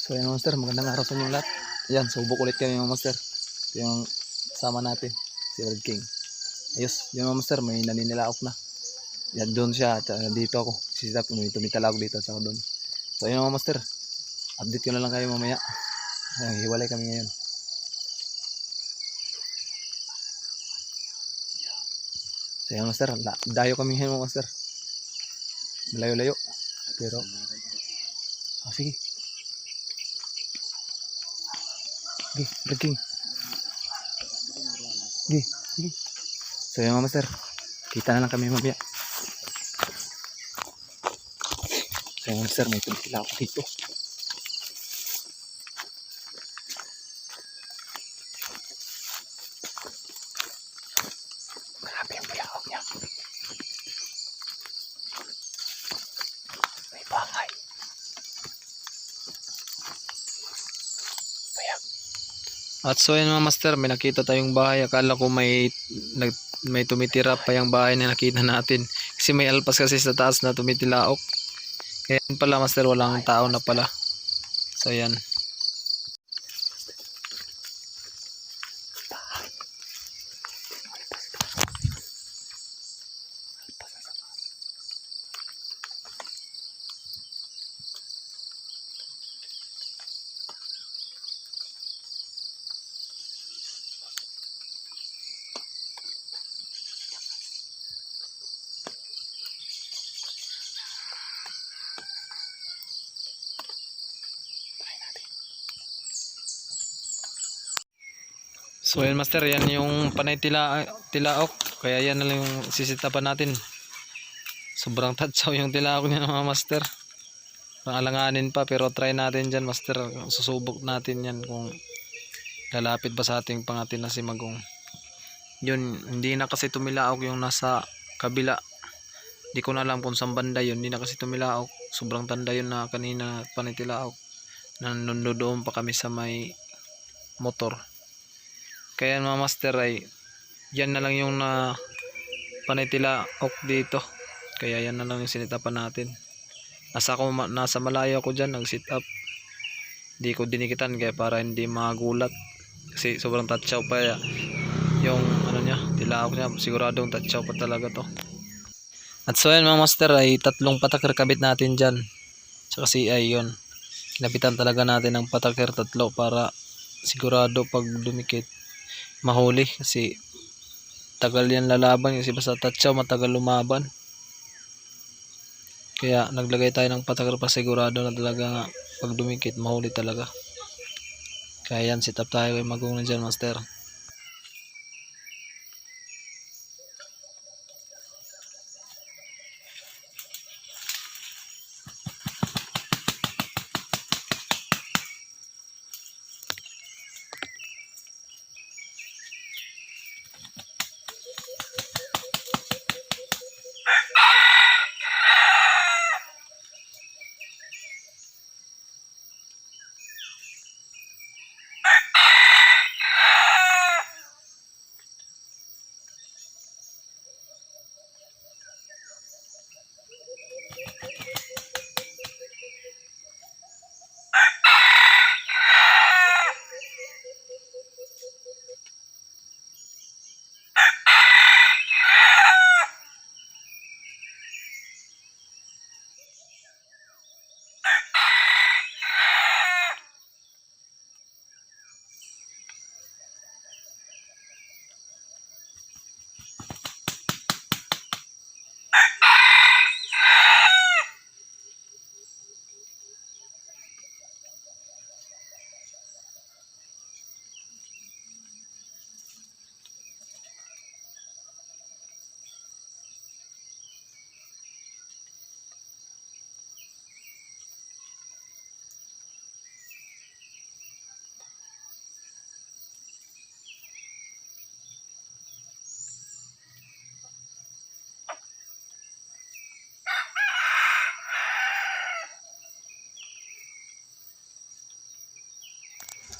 So yan mga master, magandang araw sa inyo lahat. Ayan, subok ulit kami mga master. Ito yung sama natin, si Red King. Ayos, yun mga master, may naninilaok na. Yan doon siya, at dito ako. Sisitap, may tumitala ako dito at saka doon. So yun mga master, update ko na lang kayo mamaya. Ayan, hiwalay kami ngayon. So yan master, dayo kami ngayon mga master. Malayo-layo. Pero, sige. Sige, Red King. Sige, sige. So yun mga master, kita na lang kami mamaya. So yun master, may tumitila ako dito. Grabe yung bilawak niya. May bahay. At so yun mga master, may nakita tayong bahay. Akala ko may tumitira pa yung bahay na nakita natin. Kasi may alpas kasi sa taas na tumitilaok. Kaya pala master, walang tao na pala. So yan. So yan master, yan yung panay tilaok. Kaya yan na lang yung sisitapan natin. Sobrang tatsaw yung tilaok niya mga master. Alanganin pa, pero try natin dyan master. Susubok natin yan kung lalapit ba sa ating pangatin na si Magong. Yun, hindi na kasi tumilaok yung nasa kabila. Hindi ko na alam kung saan banda yun. Hindi na kasi tumilaok. Sobrang tanda yun na kanina panay tilaok. Nandoon pa kami sa may motor. Kaya mga master ay yan na lang yung na panitilaok dito. Kaya yan na lang yung sinitapan natin. Nasa malayo ako dyan, nag sit up. Hindi ko dinikitan kaya para hindi magulat. Kasi sobrang tatsaw pa yung ano niya, tilaok niya. Siguradong tatsaw pa talaga to. At so yan mga master ay tatlong patakir kabit natin dyan. Tsaka CI yun. Kinabitan talaga natin ng patakir tatlo para sigurado pag dumikit mahuli, kasi tagal yan lalaban, kasi basta tatsaw matagal lumaban. Kaya naglagay tayo ng patakar pa sigurado na talaga nga pag dumikit mahuli talaga. Kaya yan, sit up tayo kay Magong na dyan master.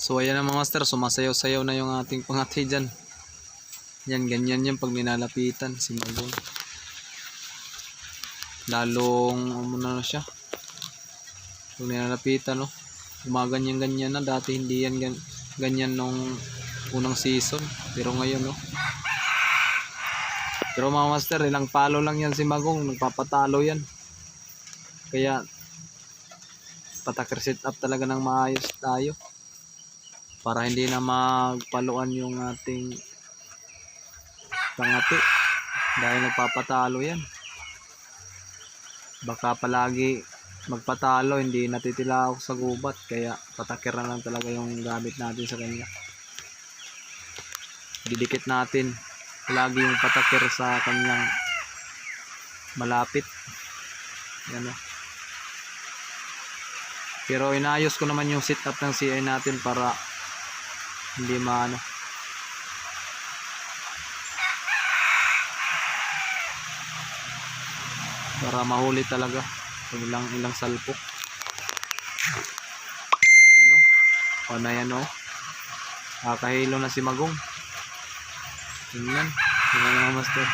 So ayan na mga master, sumasayaw-sayaw na yung ating pangati dyan. Yan, ganyan yan pag ninalapitan si Magong. Lalong umuna na siya pag ninalapitan, no? gumaganyan-ganyan na. Dati hindi yan ganyan nung unang season, pero ngayon no. Pero mga master, ilang palo lang yan si Magong, nagpapatalo yan. Kaya patakir set up talaga ng maayos tayo para hindi na magpaluan yung ating pangati dahil nagpapatalo yan. Baka palagi magpatalo, hindi natitilaok sa gubat, kaya patakir na lang talaga yung gamit natin sa kanya. Didikit natin lagi yung patakir sa kanyang malapit. Yan o. Pero inayos ko naman yung setup ng CI natin para hindi maano. Para mahuli talaga. Ilang salpok. Yan o. O na yan o. Kakahilo na si Magong. Tingnan. Tingnan mga master.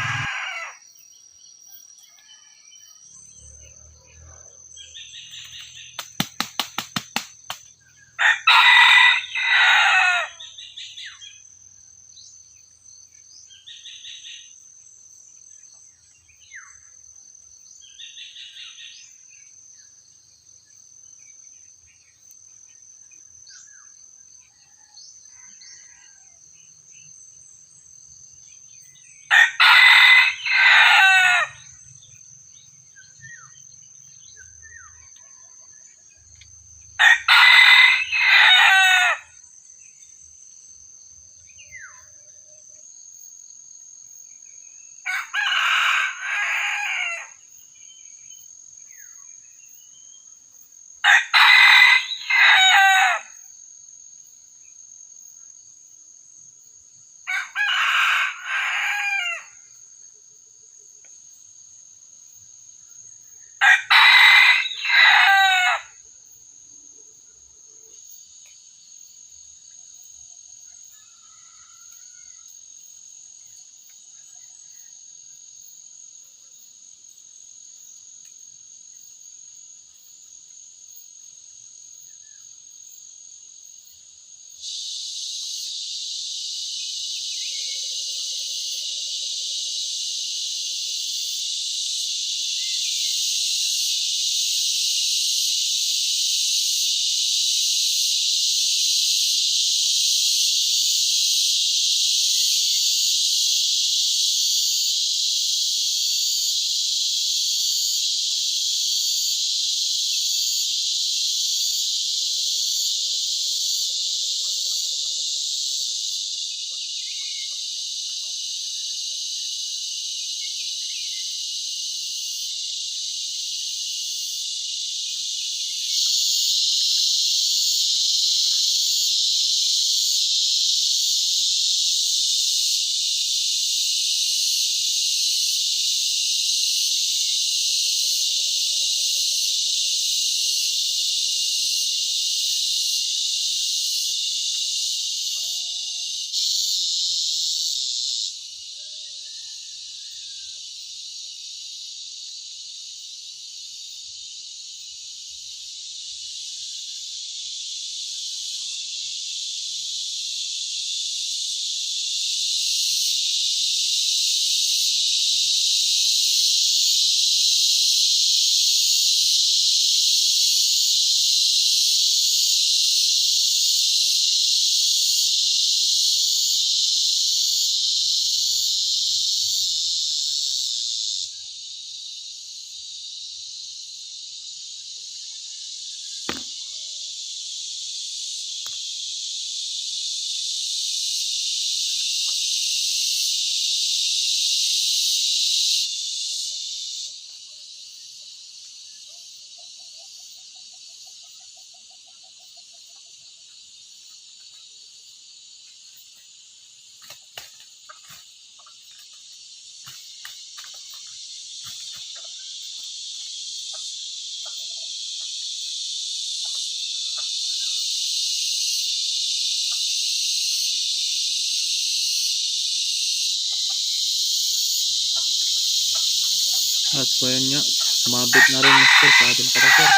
At so yan nga, sumabit na rin master sa ating patakir.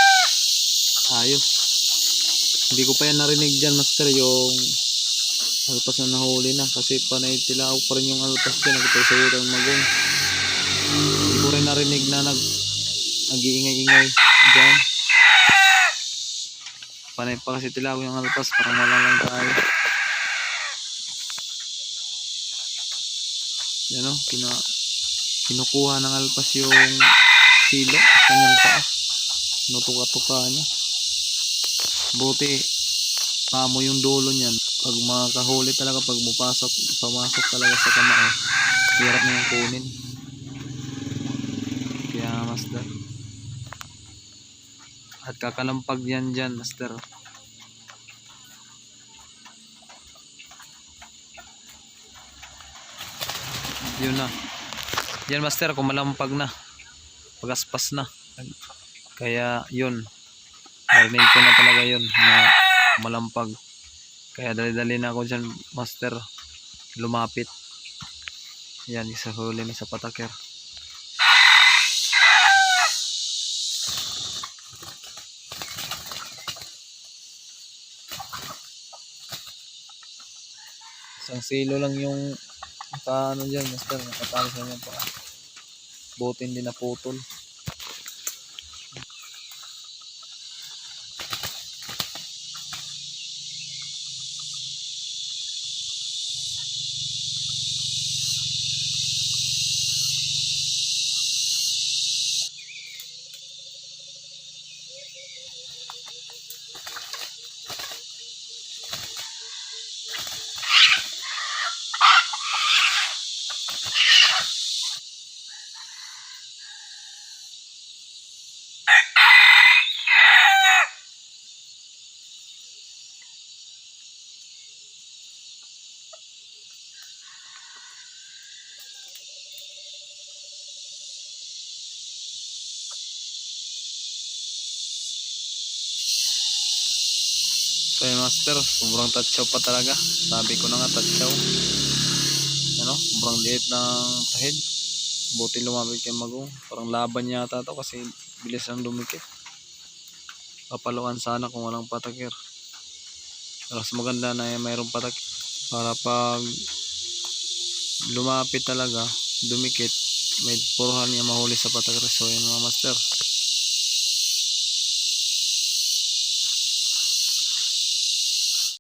Ayos. Hindi ko pa yan narinig dyan, master, yung alpas na nahuli na. Kasi panay tilaok pa rin yung alpas dyan. Nagpapasuran magong. Hindi ko rin narinig na nag-iingay-ingay dyan. Panay pa kasi tilaok yung alpas. Parang wala lang tayo. Yan o, kinukuha ng alpas yung silo. Kanyang paa. Nutuka-tuka niya. Buti pamo yung dulo niyan. Pag makahuli talaga, pag pamasok talaga sa kamao, hirap na yung kunin. Kaya master, at kakalampag yan dyan, master. Yun na yan, master, kung malampag na, pagaspas na. Kaya yun, narinig ko na talaga yun na malampag. Kaya dali-dali na ako dyan, master, lumapit. Yan, isa huli na sa pataker. Isang silo lang yung ano dyan, master, nakatalis na yan pa. Buti hindi naputol. So yun, master, sobrang tatsaw pa talaga. Sabi ko na nga, tatsaw. Ano, sobrang liit ng tahid. Buti lumapit kay magong. Parang laban yata to kasi bilis lang dumikit. Papaluan sana kung walang patakir. Pero mas maganda na mayroong patakir. Para pag lumapit talaga, dumikit, may puruhan niya mahuli sa patakir. So yun mga master.